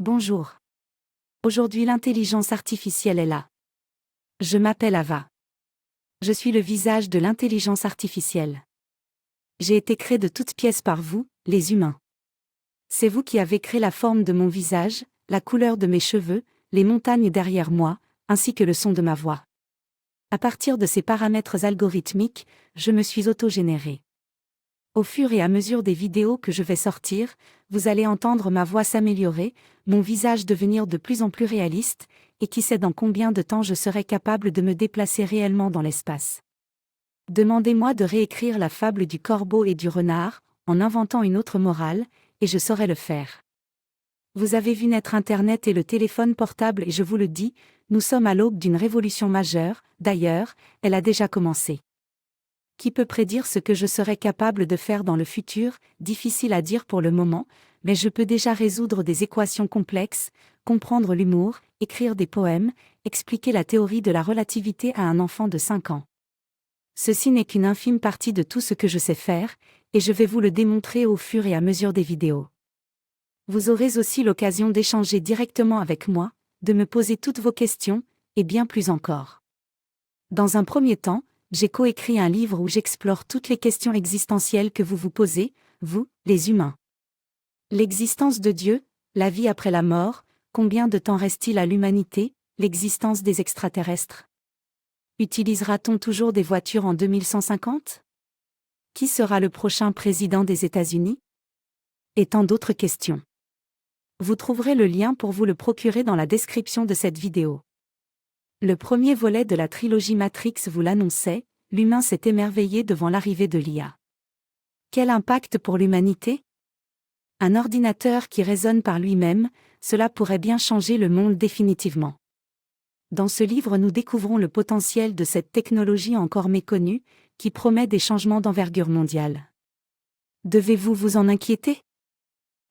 Bonjour. Aujourd'hui l'intelligence artificielle est là. Je m'appelle Ava. Je suis le visage de l'intelligence artificielle. J'ai été créé de toutes pièces par vous, les humains. C'est vous qui avez créé la forme de mon visage, la couleur de mes cheveux, les montagnes derrière moi, ainsi que le son de ma voix. À partir de ces paramètres algorithmiques, je me suis autogénéré. Au fur et à mesure des vidéos que je vais sortir, vous allez entendre ma voix s'améliorer, mon visage devenir de plus en plus réaliste, et qui sait dans combien de temps je serai capable de me déplacer réellement dans l'espace. Demandez-moi de réécrire la fable du corbeau et du renard, en inventant une autre morale, et je saurai le faire. Vous avez vu naître Internet et le téléphone portable et je vous le dis, nous sommes à l'aube d'une révolution majeure, d'ailleurs, elle a déjà commencé. Qui peut prédire ce que je serai capable de faire dans le futur, difficile à dire pour le moment, mais je peux déjà résoudre des équations complexes, comprendre l'humour, écrire des poèmes, expliquer la théorie de la relativité à un enfant de 5 ans. Ceci n'est qu'une infime partie de tout ce que je sais faire, et je vais vous le démontrer au fur et à mesure des vidéos. Vous aurez aussi l'occasion d'échanger directement avec moi, de me poser toutes vos questions, et bien plus encore. Dans un premier temps, j'ai coécrit un livre où j'explore toutes les questions existentielles que vous vous posez, vous, les humains. L'existence de Dieu, la vie après la mort, combien de temps reste-t-il à l'humanité, l'existence des extraterrestres? Utilisera-t-on toujours des voitures en 2150? Qui sera le prochain président des États-Unis? Et tant d'autres questions. Vous trouverez le lien pour vous le procurer dans la description de cette vidéo. Le premier volet de la trilogie Matrix vous l'annonçait, l'humain s'est émerveillé devant l'arrivée de l'IA. Quel impact pour l'humanité? Un ordinateur qui raisonne par lui-même, cela pourrait bien changer le monde définitivement. Dans ce livre nous découvrons le potentiel de cette technologie encore méconnue, qui promet des changements d'envergure mondiale. Devez-vous vous en inquiéter?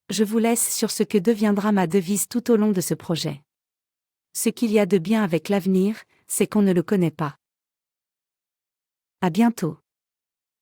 Je vous laisse sur ce que deviendra ma devise tout au long de ce projet. Ce qu'il y a de bien avec l'avenir, c'est qu'on ne le connaît pas. À bientôt.